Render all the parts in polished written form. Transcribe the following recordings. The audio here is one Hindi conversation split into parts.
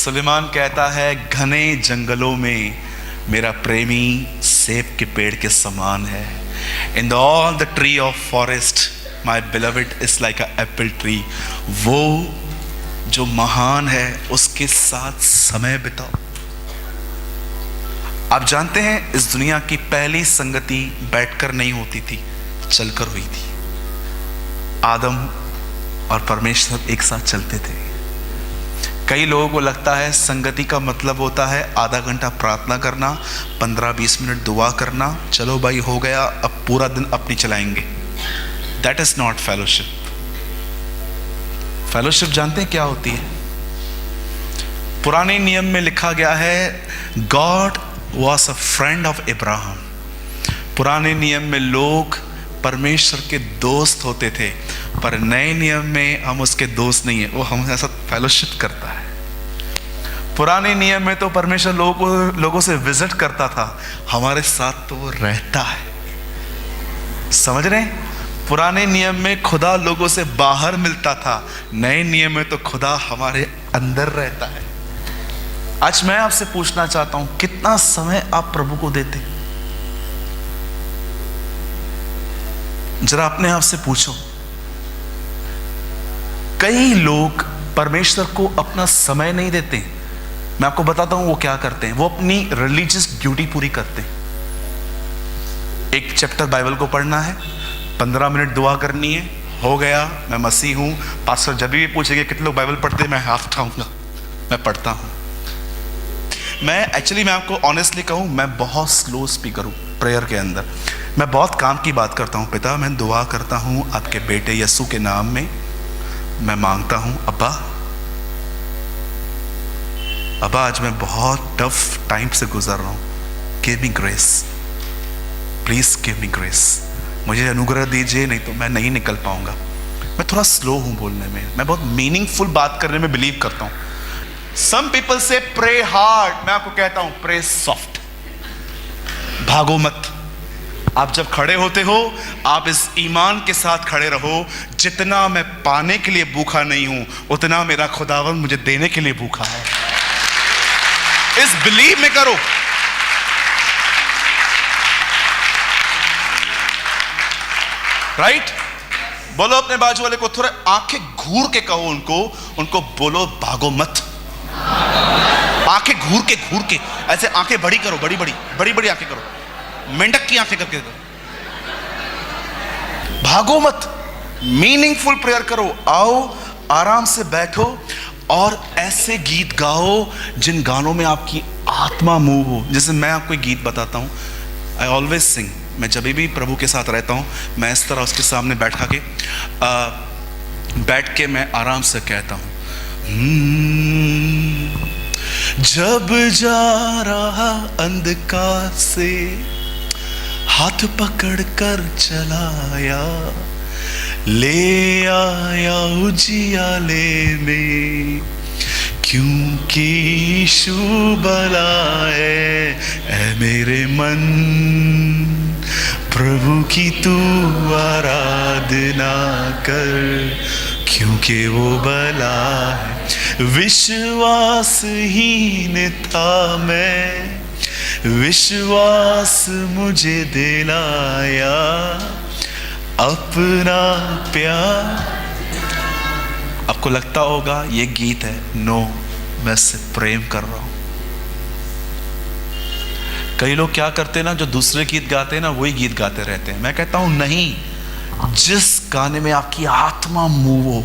सुलेमान कहता है, घने जंगलों में मेरा प्रेमी सेब के पेड़ के समान है। In all the tree of forest my beloved is like a Apple tree. वो जो महान है उसके साथ समय बिताओ। आप जानते हैं इस दुनिया की पहली संगति बैठकर नहीं होती थी, चलकर हुई थी। आदम और परमेश्वर एक साथ चलते थे। कई लोगों को लगता है संगति का मतलब होता है आधा घंटा प्रार्थना करना, 15-20 मिनट दुआ करना, चलो भाई हो गया, अब पूरा दिन अपनी चलाएंगे। That is not fellowship. Fellowship जानते हैं क्या होती है? पुराने नियम में लिखा गया है, God was a friend of Ibrahim. पुराने नियम में लोग परमेश्वर के दोस्त होते थे, पर नए नियम में हम उसके दोस्त नहीं है, वो हमसे ऐसा फेलोशिप करता है। पुराने नियम में तो परमेश्वर लोगों से विजिट करता था, हमारे साथ तो वो रहता है। समझ रहे हैं? पुराने नियम में खुदा लोगों से बाहर मिलता था, नए नियम में तो खुदा हमारे अंदर रहता है। आज मैं आपसे पूछना चाहता हूं, कितना समय आप प्रभु को देते? जरा अपने आप से पूछो। कई लोग परमेश्वर को अपना समय नहीं देते। मैं आपको बताता हूं वो क्या करते हैं। वो अपनी रिलीजियस ड्यूटी पूरी करते हैं। एक चैप्टर बाइबल को पढ़ना है, 15 मिनट दुआ करनी है, हो गया, मैं मसीह हूं। पास्टर जब भी पूछेंगे कितने लोग बाइबल पढ़ते हैं, मैं हाथ उठाऊंगा, मैं पढ़ता हूं। मैं आपको ऑनेस्टली कहूं, मैं बहुत स्लो स्पीकर हूं प्रेयर के अंदर। मैं बहुत काम की बात करता हूं। पिता, मैं दुआ करता हूं आपके बेटे यीशु के नाम में। मैं मांगता हूं, अब्बा आज मैं बहुत टफ टाइम से गुजर रहा हूं, give me grace, please give me grace, मुझे अनुग्रह दीजिए, नहीं तो मैं नहीं निकल पाऊंगा। मैं थोड़ा स्लो हूं बोलने में, मैं बहुत मीनिंगफुल बात करने में बिलीव करता हूं। सम पीपल से प्रे हार्ड, मैं आपको कहता हूं प्रे सॉफ्ट, भागो मत। आप जब खड़े होते हो, आप इस ईमान के साथ खड़े रहो, जितना मैं पाने के लिए भूखा नहीं हूं, उतना मेरा खुदावंद मुझे देने के लिए भूखा है। इस बिलीव में करो। राइट? बोलो अपने बाजू वाले को, थोड़ा आंखें घूर के कहो उनको बोलो, भागो मत। आंखें घूर के ऐसे आंखें बड़ी करो, बड़ी आंखें करो, मेंढक की आंखें करके करो, भागो मत। मीनिंगफुल प्रेयर करो। आओ, आराम से बैठो और ऐसे गीत गाओ जिन गानों में आपकी आत्मा मूव हो। जैसे मैं आपको एक गीत बताता हूं, आई ऑलवेज सिंग। मैं जब भी प्रभु के साथ रहता हूं, मैं इस तरह उसके सामने बैठ के मैं आराम से कहता हूं, जब जा रहा अंधकार से हाथ पकड़ कर चलाया, ले आया उजियाले में, क्योंकि यीशु बुलाए। ऐ मेरे मन, प्रभु की तू आराधना कर, क्योंकि वो भला है। विश्वासहीन था मैं, विश्वास मुझे दिलाया अपना प्यार। आपको लगता होगा ये गीत है, नो, मैं सिर्फ प्रेम कर रहा हूं। कई लोग क्या करते हैं ना, जो दूसरे गीत गाते हैं ना, वही गीत गाते रहते हैं। मैं कहता हूं नहीं, जिस गाने में आपकी आत्मा मूव हो,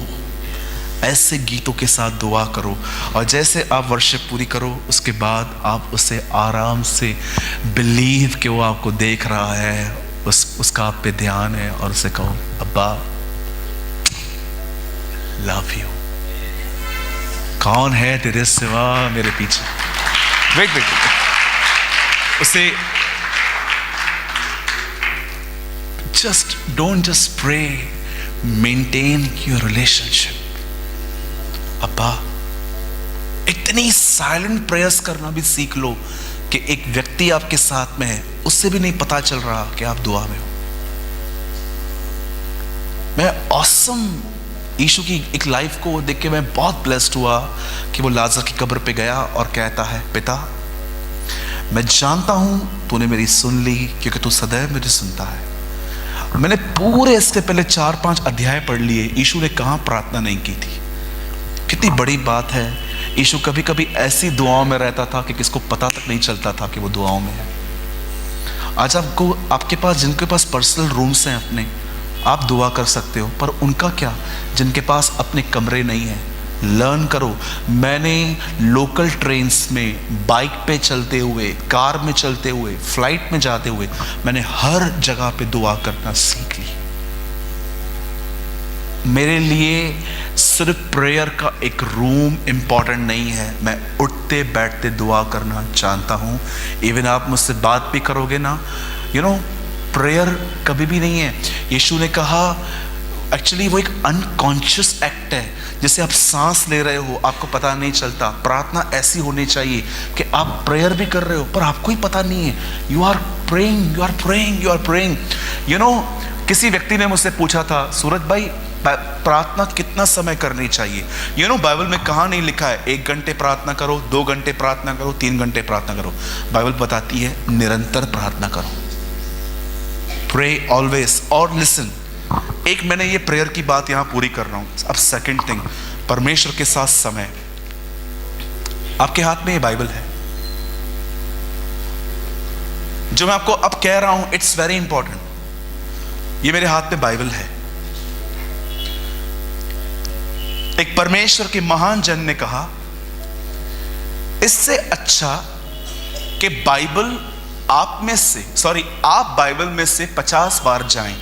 ऐसे गीतों के साथ दुआ करो। और जैसे आप वर्शिप पूरी करो, उसके बाद आप उसे आराम से बिलीव कि वो आपको देख रहा है, उसका आप पे ध्यान है, और उसे कहो, अब्बा लव यू। कौन है तेरे सिवा मेरे पीछे? वेट, उसे don't just pray, maintain your relationship. अब्बा, इतनी साइलेंट प्रेयर्स करना भी सीख लो कि एक व्यक्ति आपके साथ में है, उससे भी नहीं पता चल रहा कि आप दुआ में हो। मैं ऑसम यीशु की एक लाइफ को देख के मैं बहुत ब्लेस्ड हुआ कि वो लाजर की कब्र पे गया और कहता है, पिता मैं जानता हूं तूने मेरी सुन ली, क्योंकि तू सदैव मुझे सुनता है। मैंने पूरे इसके पहले 4-5 अध्याय पढ़ लिए, यीशु ने कहां प्रार्थना नहीं की थी। कितनी बड़ी बात है। यीशु कभी कभी ऐसी दुआओं में रहता था कि किसको पता तक नहीं चलता था कि वो दुआओं में है। आज आपके पास जिनके पास पर्सनल रूम्स हैं अपने, आप दुआ कर सकते हो, पर उनका क्या जिनके पास अपने कमरे नहीं है? लर्न करो। मैंने लोकल ट्रेन्स में, बाइक पे चलते हुए, कार में चलते हुए, फ्लाइट में जाते हुए, मैंने हर जगह पे दुआ करना सीख ली। मेरे लिए सिर्फ प्रेयर का एक रूम इंपॉर्टेंट नहीं है, मैं उठते बैठते दुआ करना जानता हूँ। इवन आप मुझसे बात भी करोगे ना, प्रेयर कभी भी नहीं है। यीशु ने कहा, एक्चुअली वो एक अनकॉन्शियस एक्ट है, जैसे आप सांस ले रहे हो आपको पता नहीं चलता। प्रार्थना ऐसी होनी चाहिए कि आप प्रेयर भी कर रहे हो पर आपको ही पता नहीं है। You are praying, you are praying, you are praying. किसी व्यक्ति ने मुझसे पूछा था, सूरज भाई प्रार्थना कितना समय करनी चाहिए? बाइबल में कहाँ नहीं लिखा है 1 घंटे प्रार्थना करो, 2 घंटे प्रार्थना करो, 3 घंटे प्रार्थना करो। बाइबल बताती है निरंतर प्रार्थना करो, प्रे ऑलवेज। और लिसन, एक मैंने ये प्रेयर की बात यहां पूरी कर रहा हूं। अब सेकंड थिंग, परमेश्वर के साथ समय। आपके हाथ में ये बाइबल है, जो मैं आपको अब कह रहा हूं, इट्स वेरी इंपॉर्टेंट। ये मेरे हाथ में बाइबल है। एक परमेश्वर के महान जन ने कहा, इससे अच्छा कि आप बाइबल में से 50 बार जाएं,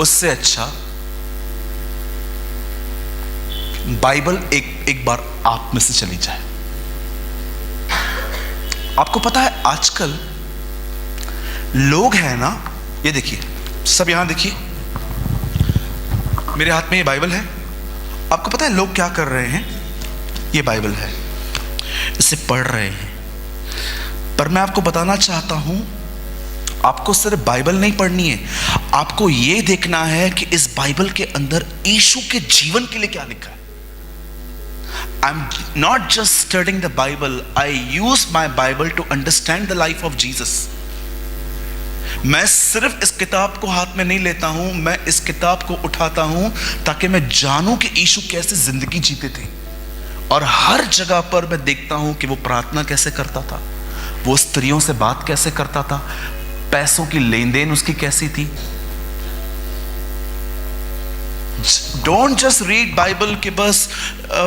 उससे अच्छा बाइबल एक बार आप में से चली जाए। आपको पता है आजकल लोग हैं ना, ये देखिए, सब यहां देखिए, मेरे हाथ में ये बाइबल है। आपको पता है लोग क्या कर रहे हैं? ये बाइबल है, इसे पढ़ रहे हैं, पर मैं आपको बताना चाहता हूं, आपको सिर्फ बाइबल नहीं पढ़नी है, आपको यह देखना है कि इस बाइबल के अंदर यीशु के जीवन के लिए क्या लिखा है। I am not just studying the Bible, I use my Bible to understand the life of Jesus. मैं सिर्फ इस किताब को हाथ में नहीं लेता हूं, मैं इस किताब को उठाता हूं ताकि मैं जानूं कि यीशु कैसे जिंदगी जीते थे। और हर जगह पर मैं देखता हूं कि वो प्रार्थना कैसे करता था, वो स्त्रियों से बात कैसे करता था, पैसों की लेन देन उसकी कैसी थी। डोंट जस्ट रीड बाइबल कि बस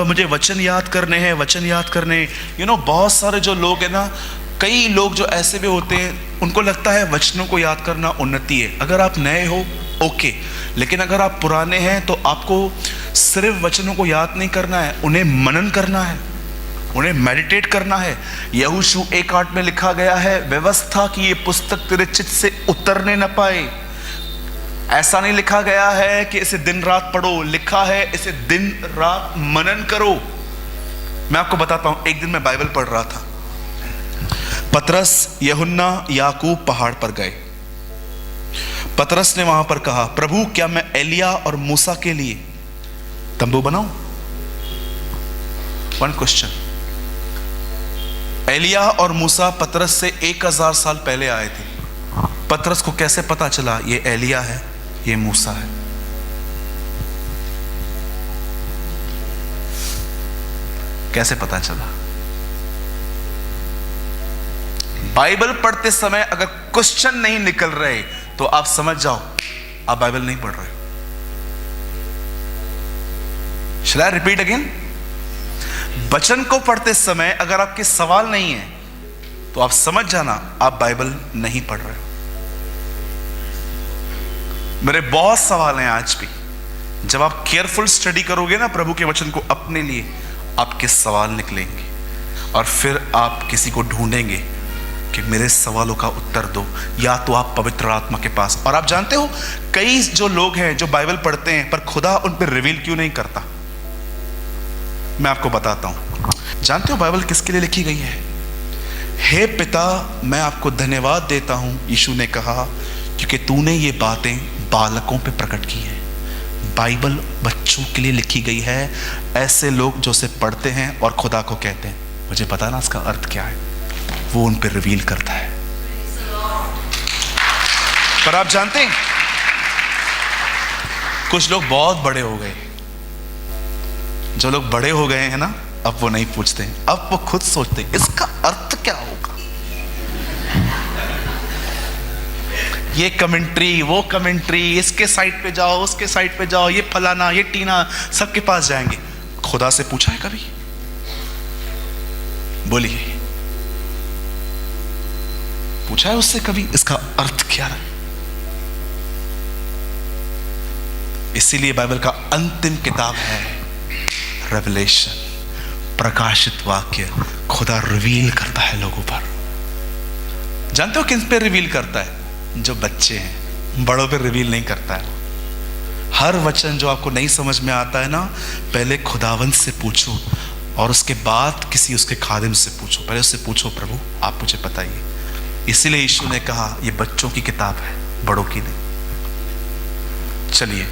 मुझे वचन याद करने हैं, वचन याद करने। बहुत सारे जो लोग हैं ना, कई लोग जो ऐसे भी होते हैं, उनको लगता है वचनों को याद करना उन्नति है। अगर आप नए हो ओके, लेकिन अगर आप पुराने हैं तो आपको सिर्फ वचनों को याद नहीं करना है, उन्हें मनन करना है, उन्हें मेडिटेट करना है। यहोशू 1:8 में लिखा गया है, व्यवस्था की ये पुस्तक तेरे चित्त से उतरने न पाए। ऐसा नहीं लिखा गया है कि इसे दिन रात पढ़ो, लिखा है इसे दिन रात मनन करो। मैं आपको बताता हूं, एक दिन मैं बाइबल पढ़ रहा था, पतरस, यूहन्ना, याकूब पहाड़ पर गए। पतरस ने वहां पर कहा, प्रभु क्या मैं एलिया और मूसा के लिए तंबू बनाऊं? One question. एलिया और मूसा पतरस से 1000 साल पहले आए थे। पतरस को कैसे पता चला ये एलिया है, ये मूसा है? कैसे पता चला? बाइबल पढ़ते समय अगर क्वेश्चन नहीं निकल रहे तो आप समझ जाओ आप बाइबल नहीं पढ़ रहे। Shall I repeat again? वचन को पढ़ते समय अगर आपके सवाल नहीं है तो आप समझ जाना आप बाइबल नहीं पढ़ रहे हो। मेरे बहुत सवाल हैं आज भी। जब आप केयरफुल स्टडी करोगे ना प्रभु के वचन को अपने लिए, आपके सवाल निकलेंगे और फिर आप किसी को ढूंढेंगे कि मेरे सवालों का उत्तर दो, या तो आप पवित्र आत्मा के पास। और आप जानते हो कई जो लोग हैं जो बाइबल पढ़ते हैं पर खुदा उन पर रिवील क्यों नहीं करता? मैं आपको बताता हूं। जानते हो बाइबल किसके लिए लिखी गई है? हे पिता, मैं आपको धन्यवाद देता हूं, यीशु ने कहा, क्योंकि तूने ये बातें बालकों पे प्रकट की है। बाइबल बच्चों के लिए लिखी गई है। ऐसे लोग जो उसे पढ़ते हैं और खुदा को कहते हैं मुझे पता ना इसका अर्थ क्या है, वो उन पर रिवील करता है। पर आप जानते हैं कुछ लोग बहुत बड़े हो गए, जो लोग बड़े हो गए हैं ना, अब वो नहीं पूछते हैं, अब वो खुद सोचते हैं इसका अर्थ क्या होगा। ये कमेंट्री, वो कमेंट्री, इसके साइट पे जाओ, उसके साइट पे जाओ, ये फलाना, ये टीना, सबके पास जाएंगे। खुदा से पूछा है कभी? बोलिए, पूछा है उससे कभी इसका अर्थ क्या है? इसीलिए बाइबल का अंतिम किताब है रेवलेशन, प्रकाशित वाक्य। खुदा रिवील करता है लोगों पर। जानते हो किन पे रिवील करता है? जो बच्चे हैं, बड़ों पे रिवील नहीं करता है। हर वचन जो आपको नहीं समझ में आता है ना, पहले खुदावंत से पूछो और उसके बाद किसी उसके खादिम से पूछो। पहले उससे पूछो, प्रभु आप मुझे बताइए। इसीलिए यीशु ने कहा ये बच्चों की किताब है, बड़ों की नहीं। चलिए।